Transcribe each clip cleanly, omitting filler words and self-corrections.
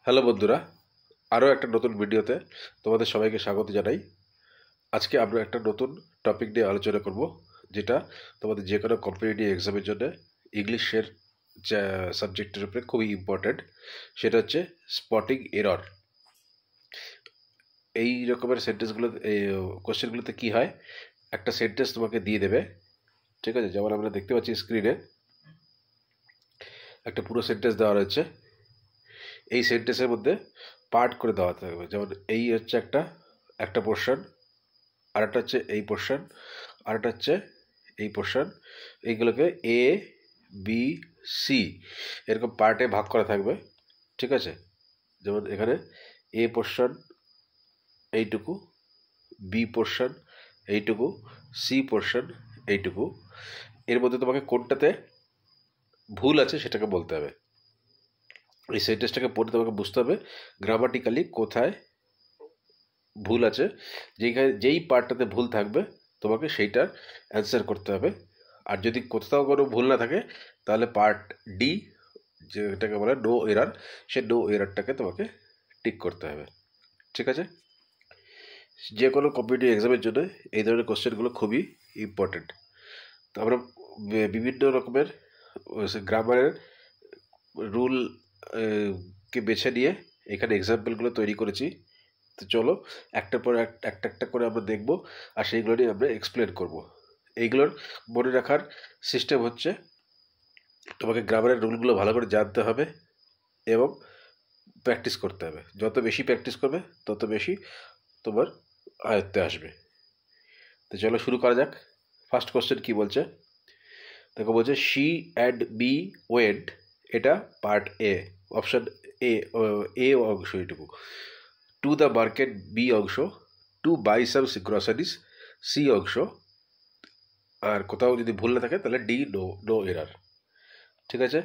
Hello বন্ধুরা, আরও একটা নতুন ভিডিওতে তোমাদের সবাইকে স্বাগত জানাই। আজকে আমরা একটা নতুন টপিক নিয়ে আলোচনা করব, যেটা তোমাদের যে কোনো কম্পিটিটিভ এক্সামের জন্য ইংলিশের যা সাবজেক্টের উপরে খুবই ইম্পর্ট্যান্ট। সেটা হচ্ছে স্পটিং এরর। এই রকমের সেন্টেন্সগুলো, এই কোশ্চেনগুলোতে কী হয়, একটা সেন্টেন্স তোমাকে দিয়ে দেবে, ঠিক আছে? যেমন আমরা দেখতে পাচ্ছি স্ক্রিনে একটা পুরো সেন্টেন্স দেওয়া রয়েছে। এই সেন্টেন্সের মধ্যে পার্ট করে দেওয়া থাকবে। যেমন এই হচ্ছে একটা একটা পোর্শন, আরেকটা হচ্ছে এই পোর্শন, আরেকটা হচ্ছে এই পোর্শন। এইগুলোকে এ, বি, সি এরকম পার্টে ভাগ করা থাকবে, ঠিক আছে? যেমন এখানে এ পোর্শন এইটুকু, বি পোর্শন এইটুকু, সি পোর্শন এইটুকু। এর মধ্যে তোমাকে কোনটাতে ভুল আছে সেটাকে বলতে হবে। এই সেন্টেন্সটাকে পড়ে তোমাকে বুঝতে হবে গ্রামাটিক্যালি কোথায় ভুল আছে। যেই পার্টটাতে ভুল থাকবে তোমাকে সেইটার অ্যান্সার করতে হবে। আর যদি কোথাও কোনো ভুল না থাকে তাহলে পার্ট ডি, যেটাকে বলে নো এরার, সে নো এরারটাকে তোমাকে টিক করতে হবে, ঠিক আছে? যে কোনো কম্পিটিটিভ এক্সামের জন্য এই ধরনের কোশ্চেনগুলো খুবই ইম্পর্টেন্ট। তো আমরা বিভিন্ন রকমের গ্রামারের রুল কে বেছে নিয়ে এখানে এক্সাম্পলগুলো তৈরি করেছি। তো চলো একটার পর একটা একটা করে আমরা দেখব, আর সেইগুলো নিয়ে আমরা এক্সপ্লেন করব। এইগুলোর মনে রাখার সিস্টেম হচ্ছে, তোমাকে গ্রামারের রুলগুলো ভালো করে জানতে হবে এবং প্র্যাকটিস করতে হবে। যত বেশি প্র্যাকটিস করবে তত বেশি তোমার আয়ত্তে আসবে। তো চলো শুরু করা যাক। ফার্স্ট কোশ্চেন কি বলছে দেখো, বলছে শি অ্যান্ড বি ওয়েন্ট, এটা part A, option A, A অংশ এইটুকু, টু দ্য মার্কেট বি অংশ, to buy some groceries C অংশ, আর কোথাও যদি ভুল না থাকে তাহলে ডি নো নো এরার, ঠিক আছে?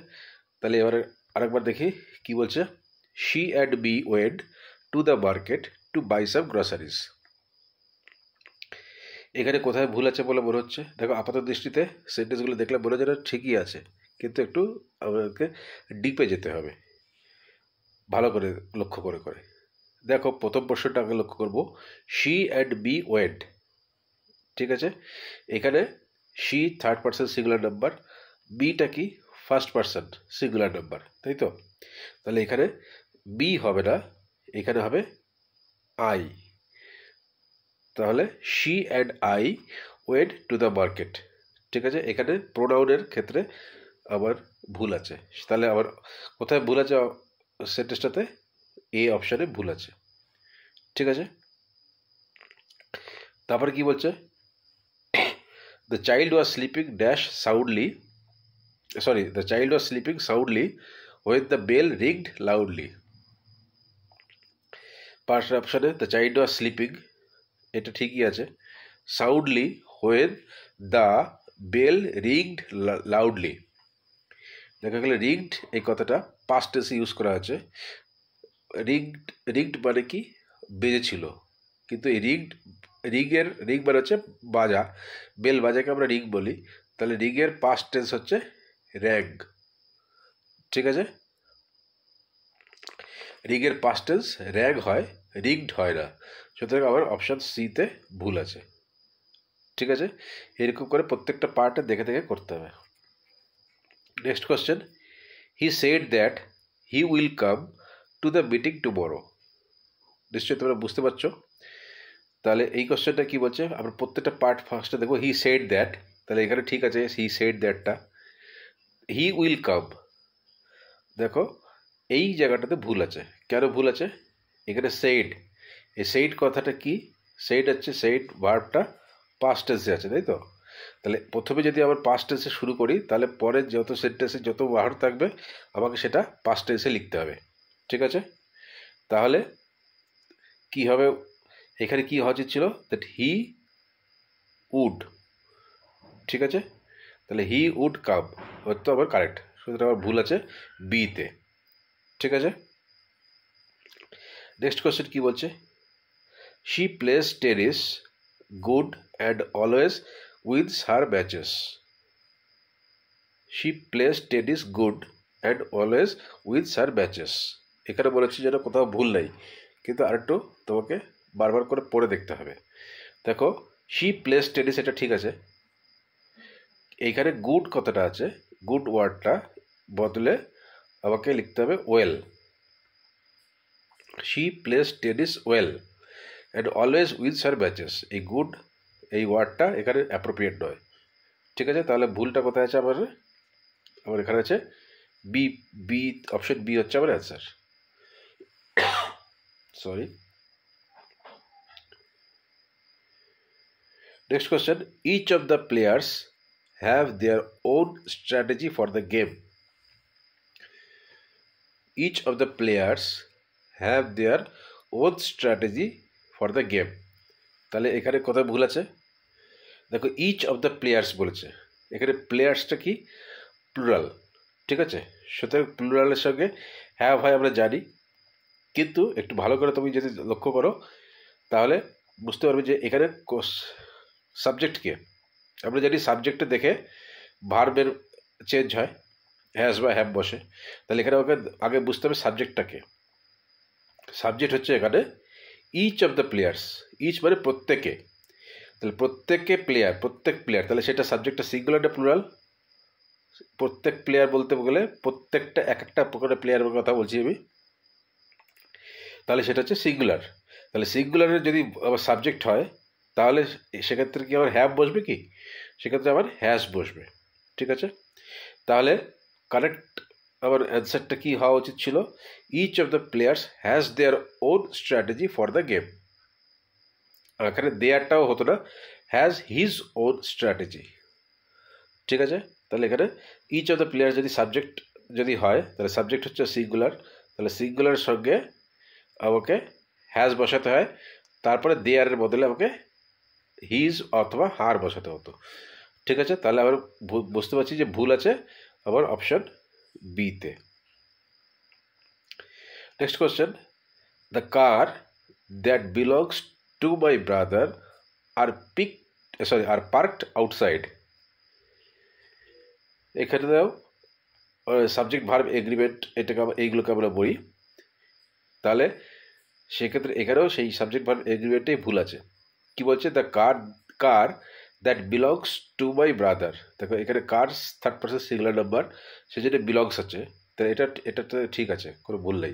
তাহলে এবারে আরেকবার দেখি কি বলছে। She and B went to the market to buy some groceries. এখানে কোথায় ভুল আছে বলে মনে হচ্ছে? দেখো আপাত দৃষ্টিতে সেন্টেন্সগুলো দেখলে মনে হয় ঠিকই আছে, কিন্তু একটু আমাদেরকে ডিপে যেতে হবে, ভালো করে লক্ষ্য করে করে দেখো। প্রথম প্রশ্নটা আগে লক্ষ্য করবো, শি অ্যান্ড বি ওয়েন্ট, ঠিক আছে? এখানে she third person singular number, beta কি ফার্স্ট পার্সন সিঙ্গুলার নাম্বার, তাই তো? তাহলে এখানে বি হবে না, এখানে হবে আই। তাহলে she and I went to the market, ঠিক আছে? এখানে প্রোনাউনের ক্ষেত্রে আবার ভুল আছে। তাহলে আবার কোথায় ভুল আছে সেন্টেন্সটাতে? এ অপশানে ভুল আছে, ঠিক আছে? তারপরে কি বলছে, the child was sleeping dash soundly, sorry, the child was sleeping soundly when the bell ringed loudly. First অপশানে দ্য চাইল্ড ওয়াজ স্লিপিং, এটা ঠিকই আছে। Soundly when the bell ringed loudly, দেখা গেলে রিংড এই কথাটা পাস্ট টেন্সে ইউজ করা আছে। রিংড, রিংড মানে কি বেজেছিল, কিন্তু এই রিং মানে হচ্ছে বাজা, বেল বাজাকে আমরা রিং বলি। তাহলে রিংয়ের পাস্ট টেন্স হচ্ছে র্যাং, ঠিক আছে? রিংয়ের পাস্ট টেন্স র্যাং হয়, রিংড হয় না। সুতরাং আমার অপশান সিতে ভুল আছে, ঠিক আছে? এরকম করে প্রত্যেকটা পার্টে দেখে দেখে করতে হবে। Next question, he said that he will come to the meeting tomorrow. নিশ্চয়ই তোমরা বুঝতে পারছো। তাহলে এই কোশ্চেনটা কি বলছে, আমরা প্রত্যেকটা পার্ট ফার্স্টে দেখবো হি সেড দ্যাট, তাহলে এখানে ঠিক আছে হি সেড দ্যাটটা। হি উইল কাম, দেখো এই জায়গাটাতে ভুল আছে। কেন ভুল আছে? এখানে সেইড, এই সেইড কথাটা কি? সেইড হচ্ছে, সেইড ভার্বটা পাস্ট টেন্সে আছে, তাই তো? তাহলে প্রথমে যদি আবার পাস্ট টেন্সে শুরু করি তাহলে পরে যত সেন্টেন্সে যত ভার্ব থাকবে আমাকে সেটা পাস্ট টেন্সে লিখতে হবে, ঠিক আছে? তাহলে কি হবে, এখানে কি হওয়া উচিত ছিল? দ্যাট হি উড, ঠিক আছে? তাহলে হি উড কাম হয়তো আবার কারেক্ট, সুতরাং আবার ভুল আছে বিতে, ঠিক আছে? নেক্সট কোয়েশ্চেন কি বলছে, she plays tennis good and always with her matches. She plays tennis good and always with her matches, এখানে বলেছি যেন কোথাও ভুল নেই, কিন্তু আরেকটু তোমাকে বারবার করে পড়ে দেখতে হবে। দেখো শি প্লেস টেনিস, এটা ঠিক আছে। এইখানে গুড কথাটা আছে, গুড ওয়ার্ডটা বদলে আমাকে লিখতে হবে well. She plays tennis well and always wins her matches. এই গুড এই ওয়ার্ডটা এখানে অ্যাপ্রোপ্রিয়েট নয়, ঠিক আছে। তাহলে ভুলটা কোথায় আছে আমার? আমার এখানে আছে বি। বি অপশন বি হচ্ছে আমার answer. Sorry. Next question. Each of the players have their own strategy for the game. Each of the players have their own strategy for the game. তাহলে এখানে কোথায় ভুল আছে? দেখো ইচ অফ দ্য প্লেয়ার্স বলেছে, এখানে প্লেয়ার্সটা কি প্লুরাল, ঠিক আছে। সুতরাং প্লুরালের সঙ্গে হ্যাভ হয় আমরা জানি, কিন্তু একটু ভালো করে তুমি যদি লক্ষ্য করো তাহলে বুঝতে পারবে যে এখানে সাবজেক্ট কে। আমরা জানি সাবজেক্টে দেখে ভার্বের চেঞ্জ হয়, হ্যাজ বা হ্যাভ বসে। তাহলে এখানে ওকে আগে বুঝতে হবে সাবজেক্টটাকে। সাবজেক্ট হচ্ছে এখানে each of the players, each মানে প্রত্যেকে। তাহলে প্রত্যেকে প্লেয়ার, প্রত্যেক প্লেয়ার, তাহলে সেটা সাবজেক্টটা সিঙ্গুলার না প্লুরাল? প্রত্যেক প্লেয়ার বলতে গেলে প্রত্যেকটা এক একটা প্রকারের প্লেয়ারের কথা বলছি আমি, তাহলে সেটা হচ্ছে সিঙ্গুলার। তাহলে সিঙ্গুলারের যদি আবার সাবজেক্ট হয় তাহলে সেক্ষেত্রে কি আবার হ্যাভ বসবে? কি সেক্ষেত্রে আবার হ্যাজ বসবে, ঠিক আছে। তাহলে কারেক্ট আমার অ্যান্সারটা কি হওয়া উচিত ছিল? Each of the players has their own strategy for the game. এখানে দেয়ারটাও হতো না, হ্যাজ হিজ ওন স্ট্র্যাটেজি, ঠিক আছে। তাহলে এখানে ইচ অফ দ্য প্লেয়ার যদি সাবজেক্ট যদি হয় তাহলে সাবজেক্ট হচ্ছে সিঙ্গুলার, তাহলে সিঙ্গুলারের সঙ্গে আমাকে হ্যাজ বসাতে হয়, তারপরে দেয়ারের বদলে আমাকে হিজ অথবা হার বসাতে হতো, ঠিক আছে। তাহলে আবার বুঝতে পারছি যে ভুল আছে আবার অপশন বিতে। Next question, the car that belongs to my brother are are parked outside. এখানে দাও সাবজেক্ট ভার্ব এগ্রিমেন্ট, এটাকে এইগুলোকে আমরা বলি। তাহলে সেক্ষেত্রে এখানেও সেই সাবজেক্ট ভার্ব এগ্রিমেন্টেই ভুল আছে। কি বলছে? The car that belongs to my brother. দেখো এখানে কার থার্ড পার্সন সিঙ্গুলার নাম্বার, সেজন্য বিলংস আছে, তাহলে এটা তো ঠিক আছে, কোনো ভুল নেই।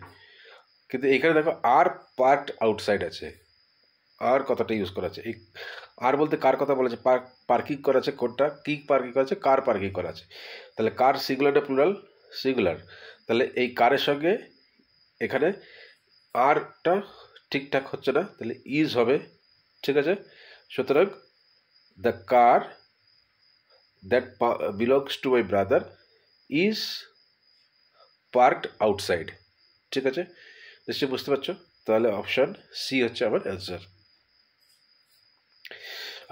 কিন্তু এখানে দেখো আর পার্কড আউটসাইড আছে, আর কথাটা ইউজ করা আছে। এই আর বলতে কার কথা বলেছে? পার্কিং করা আছে। কোনটা কি পার্কিং করা আছে? কার পার্কিং করা আছে। তাহলে কার সিঙ্গুলারটা প্লুরাল? সিঙ্গুলার। তাহলে এই কারের সঙ্গে এখানে আরটা ঠিকঠাক হচ্ছে না, তাহলে ইজ হবে, ঠিক আছে। সুতরাং the car that belongs to my brother is parked outside, ঠিক আছে। নিশ্চয়ই বুঝতে পারছো? তাহলে অপশন সি হচ্ছে আমার অ্যান্সার।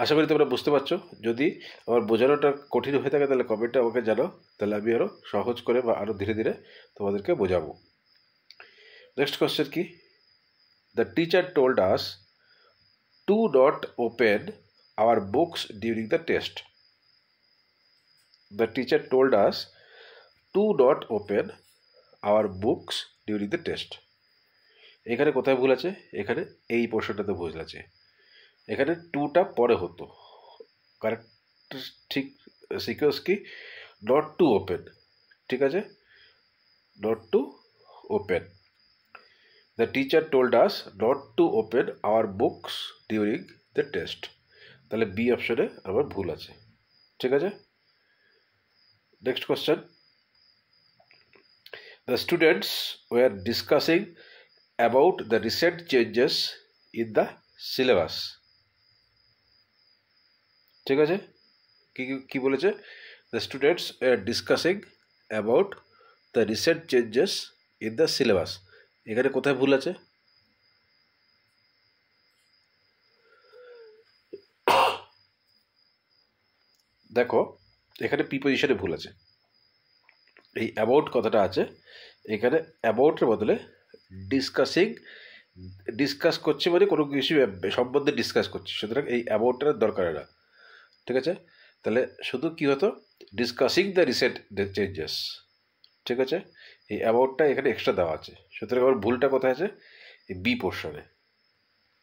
আশা করি তোমরা বুঝতে পারছো। যদি আমার বোঝানোটা কঠিন হয়ে থাকে তাহলে কমেন্টে আমাকে জানাও, তাহলে আমি আরও সহজ করে বা আরও ধীরে ধীরে তোমাদেরকে বোঝাবো। নেক্সট কোয়েশ্চেন কি? The teacher told us to not open hour books during the test. The teacher told us to not open hour books during the test. এখানে কোথায় ভুল আছে? এখানে এই পোর্শনটাতে ভুল আছে। এখানে টুটা পরে হতো, কারেক্ট ঠিক সিকোয়েন্স কি? নট টু ওপেন, ঠিক আছে, not to open. The teacher told us not to open hour books during the test. তাহলে বি অপশনে আমার ভুল আছে, ঠিক আছে। Next question, the students were discussing about the recent changes in the syllabus. ঠিক আছে, কি বলেছে? The students are discussing about the recent changes in the syllabus. এখানে কোথায় ভুল আছে? দেখো এখানে প্রিপোজিশনে ভুল আছে। এই অ্যাবাউট কথাটা আছে, এখানে অ্যাবাউটের বদলে ডিসকাস করছে, মানে কোনো কিছু সম্বন্ধে ডিসকাস করছে, সুতরাং এই অ্যাবাউটটার দরকার না, ঠিক আছে। তাহলে শুধু কি হতো? ডিসকাসিং দ্য রিসেন্ট চেঞ্জেস, ঠিক আছে। এই অ্যাবাউটটা এখানে এক্সট্রা দেওয়া আছে, সুতরাং আমার ভুলটা কোথায় আছে? এই বি পোর্শনে।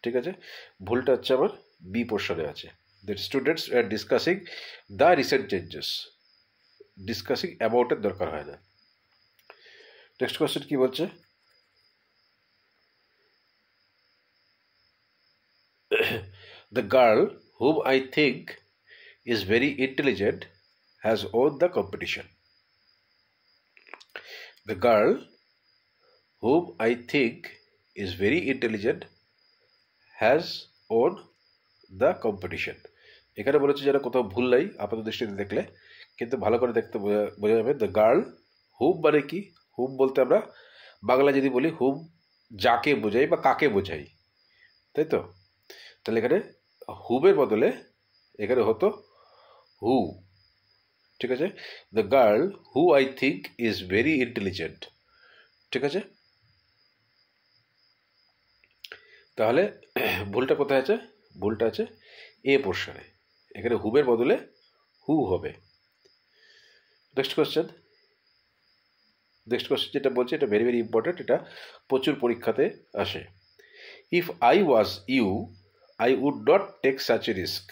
ঠিক আছে, ভুলটা হচ্ছে আমার বি পোর্শনে আছে। The students are discussing the recent changes. Discussing অ্যাবাউটের দরকার হয় না। নেক্সট কোয়েশ্চেন কি বলছে? The girl whom I think is very intelligent has won the competition. The girl whom I think is very intelligent has won the competition. এখানে বলেছে যেন কোথাও ভুল নাই আপাত দৃষ্টিতে দেখলে, কিন্তু ভালো করে দেখতে বোঝা যাবে। দ্য গার্ল হুম মানে কি? হুম বলতে আমরা বাংলা যদি বলি হুম যাকে বোঝাই বা কাকে বোঝাই, তাই তো? তাহলে এখানে হুমের বদলে এখানে হতো হু। ঠিক আছে, the girl who I think is very intelligent. ঠিক আছে, তাহলে ভুলটা কোথায় আছে? ভুলটা আছে এ পোর্শনে। এখানে হুমের বদলে হু হবে। নেক্সট কোয়েশ্চেন যেটা বলছে এটা ভেরি ভেরি ইম্পর্টেন্ট, এটা প্রচুর পরীক্ষাতে আসে। If I was you I would not take such a risk.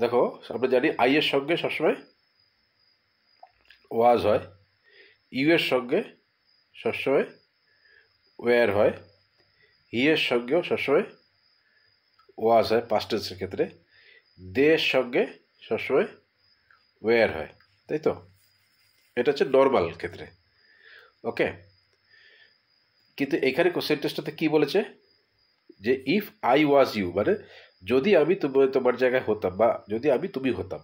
দেখো আমরা জানি আই এর সঙ্গে সবসময় ওয়াজ হয়, ইউ এর সঙ্গে সবসময় ওয়ার হয়, হি এর সঙ্গেও সবসময় ওয়াজ হয় পাস্ট টেন্সের ক্ষেত্রে, দে এর সঙ্গে সবসময় ওয়ার হয়, তাই তো? এটা হচ্ছে নর্মাল ক্ষেত্রে। ওকে, কিন্তু এখানে সেন্টেন্সটাতে কি বলেছে? যে ইফ আই ওয়াজ ইউ মানে যদি আমি তোমার জায়গায় হতাম বা যদি আমি তুমি হতাম,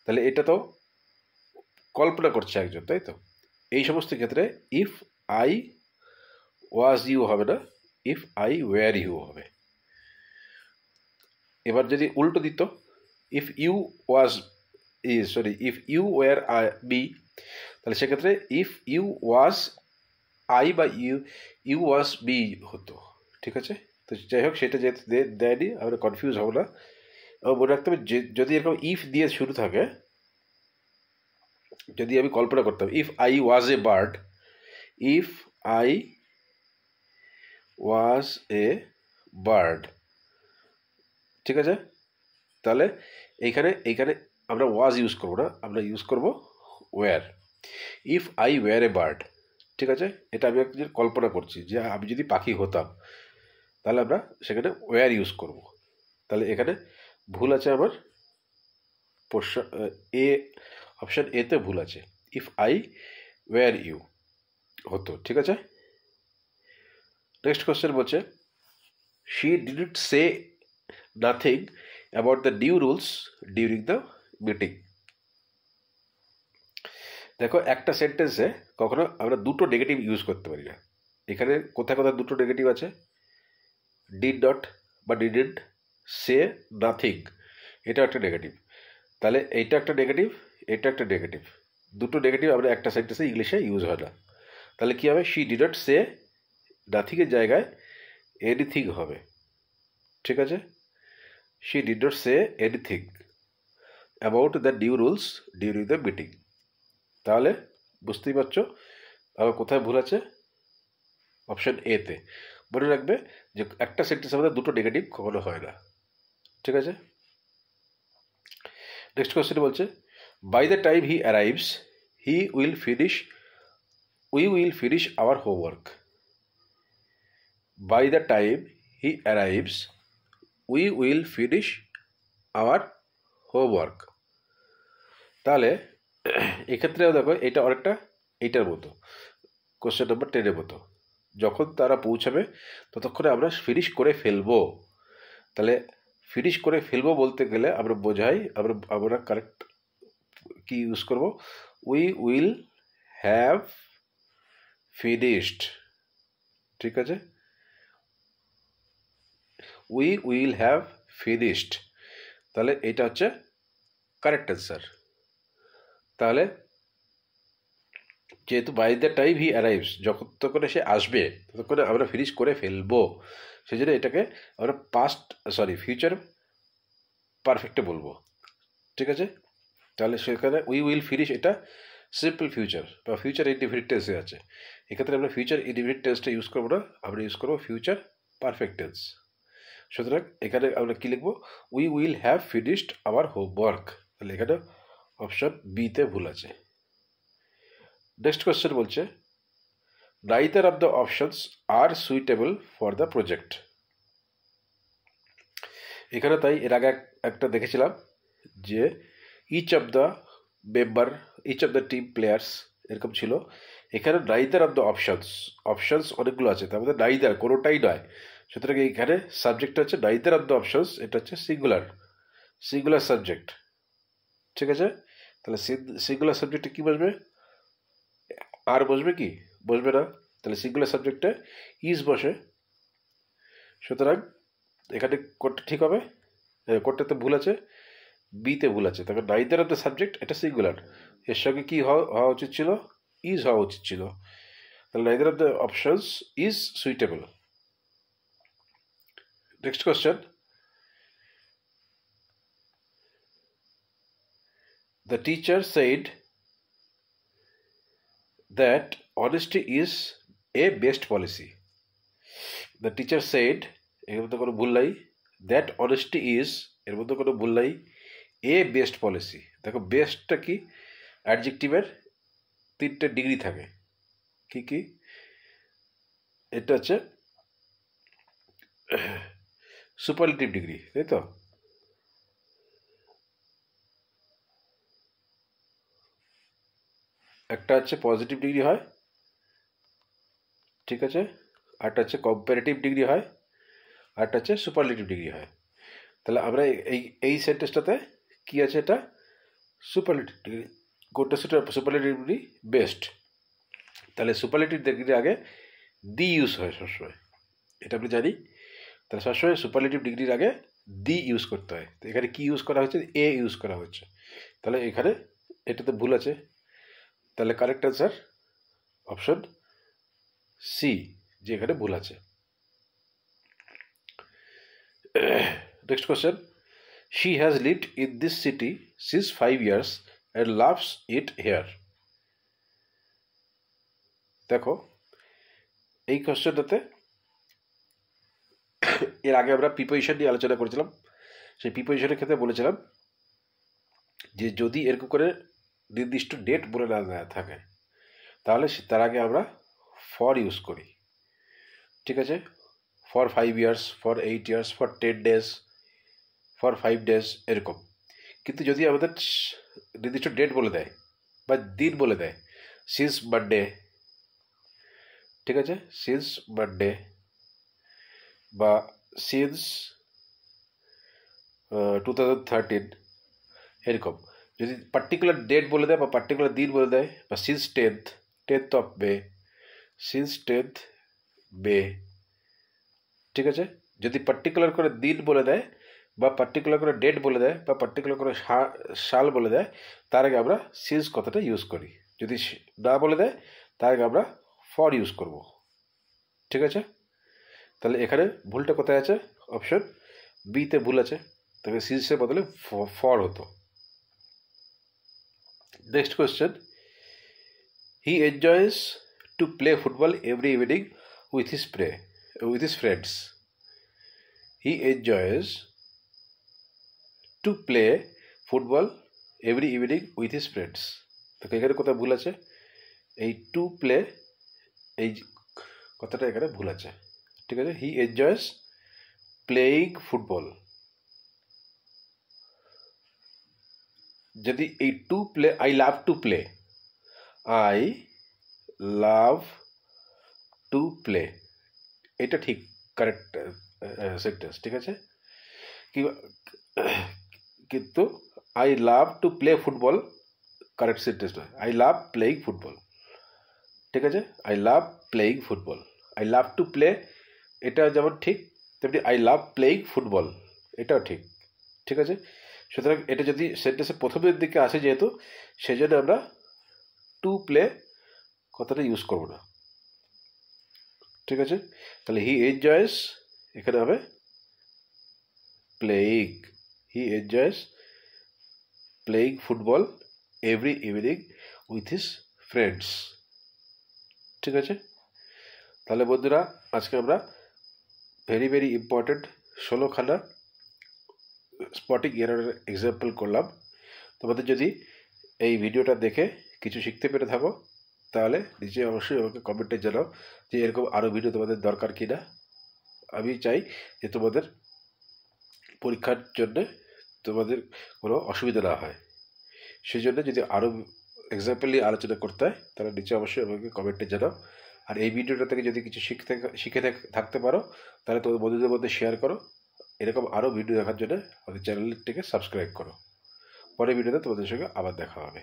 তাহলে এটা তো কল্পনা করছে একজন, তাই তো? এই সমস্ত ক্ষেত্রে ইফ আই ওয়াজ ইউ হবে না, ইফ আই ওয়ার ইউ হবে। এবার যদি উল্টো দিত, if you was if you were B, তাহলে সেক্ষেত্রে ইফ ইউ ওয়াজ আই বা ইউ ওয়াজ বি হতো। ঠিক আছে, তো যাই হোক সেটা যেহেতু দেয়নি আমরা কনফিউজ হব না। মনে রাখতে হবে যদি এরকম ইফ দিয়ে শুরু থাকে, যদি আমি কল্পনা করতাম if I was a bird, if I was A bird, ঠিক আছে, তাহলে এইখানে আমরা ওয়াজ ইউজ করবো না, আমরা ইউজ করব were. If I were a bird, ঠিক আছে, এটা আমি একটা কল্পনা করছি যে আমি যদি পাখি হতাম, তাহলে আমরা সেখানে ওয়্যার ইউজ করব। তাহলে এখানে ভুল আছে আমার এ, অপশান এতে ভুল আছে। ইফ আই ওয়্যার ইউ হতো। ঠিক আছে, নেক্সট কোয়েশ্চেন বলছে she didn't say nothing about the new rules during the meeting. দেখো একটা সেন্টেন্সে কখনো আমরা দুটো নেগেটিভ ইউজ করতে পারি না। এখানে কোথায় কোথায় দুটো নেগেটিভ আছে? ডিড নট বা ডিডন্ট, সে নাথিং, এটা একটা নেগেটিভ। তাহলে এইটা একটা নেগেটিভ, এটা একটা নেগেটিভ, দুটো নেগেটিভ আমরা একটা সেন্টেন্সে ইংলিশে ইউজ হয় না। তাহলে কী হবে? শি ডিড নট সে নাথিংয়ের জায়গায় এনিথিং হবে। ঠিক আছে, she did not say anything about the new rules during the meeting. তাহলে বুঝতেই পারছো আবার কোথায় ভুল আছে? অপশান এতে। মনে রাখবে যে একটা সেন্টেন্স আমাদের দুটো নেগেটিভ কখনো হয় না। ঠিক আছে, নেক্সট কোয়েশ্চেন বলছে by the time he arrives we will finish our homework. By the time he arrives we will finish our homework. তাহলে এক্ষেত্রেও দেখো এটা অনেকটা এইটার মতো, কোশ্চেন নাম্বার 10-এর মতো। যখন তারা পৌঁছাবে ততক্ষণে আমরা ফিনিশ করে ফেলবো। তাহলে ফিনিশ করে ফেলবো বলতে গেলে আমরা বোঝাই আমরা কারেক্ট কি ইউজ করব? We will have finished. ঠিক আছে, উই উইল হ্যাভ ফিনিশড, তাহলে এটা হচ্ছে কারেক্ট অ্যান্সার। তাহলে যেহেতু by the time he arrives, যতক্ষণে সে আসবে ততক্ষণে আমরা ফিনিশ করে ফেলবো, সেই জন্য এটাকে আমরা ফিউচার পারফেক্টে বলবো। ঠিক আছে, তাহলে সেখানে উই উইল ফিনিশ এটা সিম্পল ফিউচার বা ফিউচার ইনডিফিনিট টেন্সে আছে, এক্ষেত্রে আমরা ফিউচার ইনডিফিনিট টেন্সটা ইউজ করবো না, আমরা ইউজ করবো ফিউচার পারফেক্ট টেন্স। সুতরাং এখানে আমরা কি লিখবো, we will have finished our homework. তাহলে এখানে অপশন বিতে ভুল আছে। নেক্সট কোয়েশ্চেন বলছে neither of the options are suitable for the project। এখানে তাই এর আগে একটা দেখেছিলাম যে each of the member, each of the team players এরকম ছিল। এখানে neither of the অপশনস অনেকগুলো আছে, তার মধ্যে neither কোনোটাই নয়। সুতরাং এখানে সাবজেক্টটা হচ্ছে neither of the options, এটা হচ্ছে সিঙ্গুলার সাবজেক্ট। ঠিক আছে, তাহলে সিঙ্গুলার সাবজেক্টে কি বসবে, আর বসবে কি, বসবে না। তাহলে সিঙ্গুলার সাবজেক্টে ইজ বসে। সুতরাং এখানে কোডটা ঠিক হবে, কোডটাতে ভুল আছে, বিতে ভুল আছে। তবে neither of the সাবজেক্ট এটা সিঙ্গুলার, এর সঙ্গে কি হওয়া উচিত ছিল, ইজ হওয়া উচিত ছিল। তাহলে neither of the options is suitable। Next question, the teacher said that honesty is a best policy। the teacher said, এর মধ্যে কোনো ভুল নাই। that honesty is, এর মধ্যে কোনো ভুল নাই। a best policy, দেখো বেস্টটা কি, অ্যাডজেক্টিভের 3টে ডিগ্রি থাকে। কি কি, এটা হচ্ছে সুপারলেটিভ ডিগ্রি, তাই তো। একটা হচ্ছে পজিটিভ ডিগ্রি হয়, ঠিক আছে, আরটা হচ্ছে কম্পারেটিভ ডিগ্রি হয়, আরটা হচ্ছে সুপারলেটিভ ডিগ্রি হয়। তাহলে আমরা এই সেন্টেন্সটাতে কি আছে, এটা সুপারলেটিভ ডিগ্রি। কোনটা সুপারলেটিভ ডিগ্রি, বেস্ট। তাহলে সুপারলেটিভ ডিগ্রি আগে দি ইউজ হয় সবসময়, এটা আপনি জানি। তাহলে সবসময় সুপারলেটিভ ডিগ্রির আগে দি ইউজ করতে হয়। তো এখানে কি ইউজ করা হচ্ছে, এ ইউজ করা হচ্ছে। তাহলে এখানে এটাতে ভুল আছে। তাহলে কারেক্ট অ্যান্সার অপশন সি, যে এখানে ভুল আছে। Next question, she has lived in this city since 5 years and loves it here। দেখো এই কোয়েশ্চেনটাতে এর আগে আমরা প্রিপোজিশন নিয়ে আলোচনা করেছিলাম। সেই প্রিপোজিশনের ক্ষেত্রে বলেছিলাম যে যদি এরকম করে নির্দিষ্ট ডেট বলে না থাকে তাহলে তার আগে আমরা ফর ইউজ করি। ঠিক আছে, for 5 years, for 8 years, for 10 days, for 5 days এরকম। কিন্তু যদি আমাদের নির্দিষ্ট ডেট বলে দেয় বা দিন বলে দেয়, সিন্স মানডে, ঠিক আছে, সিন্স মানডে বা সিন্স 2013 এরকম, যদি পার্টিকুলার ডেট বলে দেয় বা পার্টিকুলার দিন বলে দেয়, বা since 10th of May, since 10th May, ঠিক আছে। যদি পার্টিকুলার করে দিন বলে দেয় বা পার্টিকুলার করে ডেট বলে দেয় বা পার্টিকুলার করে সাল বলে দেয়, তার আগে আমরা সিন্স কথাটা ইউজ করি। যদি না বলে দেয় তার আগে আমরা ফর ইউজ করব। ঠিক আছে, তাহলে এখানে ভুলটা কোথায় আছে, অপশন বিতে ভুল আছে। তবে সিন্সের বদলে ফর হতো। Next question, he enjoys to play football every evening with his friends। He enjoys to play football every evening with his friends। তো এখানে কোথায় ভুল আছে, এই টু প্লে এই কথাটা এখানে ভুল আছে। ঠিক আছে, হি এনজয়স প্লেয়িং ফুটবল। যদি এই to play, I love to play, I love to play, এটা ঠিক কারেক্ট সেন্টেন্স। ঠিক আছে, কিন্তু I love to play football correct sentence নয়, আই লাভ প্লেয়িং ফুটবল। ঠিক আছে, I love playing football, I love to play এটা যেমন ঠিক, তেমনি আই লাভ প্লেয়িং ফুটবল এটাও ঠিক। ঠিক আছে, সুতরাং এটা যদি সেন্টেন্সের প্রথমের দিকে আসে যেহেতু, সেই জন্য আমরা টু প্লে কথাটা ইউজ করব না। ঠিক আছে, তাহলে হি এনজয়স এখানে হবে playing, he enjoys playing football every evening with his friends. ঠিক আছে? তাহলে বন্ধুরা, আজকে আমরা ভেরি ভেরি ইম্পর্টেন্ট 16খানা স্পটিং এররের এক্সাম্পল করলাম। তোমাদের যদি এই ভিডিওটা দেখে কিছু শিখতে পেরে থাকো তাহলে নিচে অবশ্যই আমাকে কমেন্টে জানাও যে এরকম আরও ভিডিও তোমাদের দরকার কি না। আমি চাই যে তোমাদের পরীক্ষার জন্যে তোমাদের কোনো অসুবিধা না হয়, সেই জন্য যদি আরও এক্সাম্পল নিয়ে আলোচনা করতে হয় তাহলে নিচে অবশ্যই আমাকে কমেন্টে জানাও। আর এই ভিডিওটা থেকে যদি কিছু শিখে থাকতে পারো তাহলে তোমাদের বন্ধুদের মধ্যে শেয়ার করো। এরকম আরও ভিডিও দেখার জন্য আমাদের চ্যানেলটিকে সাবস্ক্রাইব করো। পরের ভিডিওতে তোমাদের সঙ্গে আবার দেখা হবে।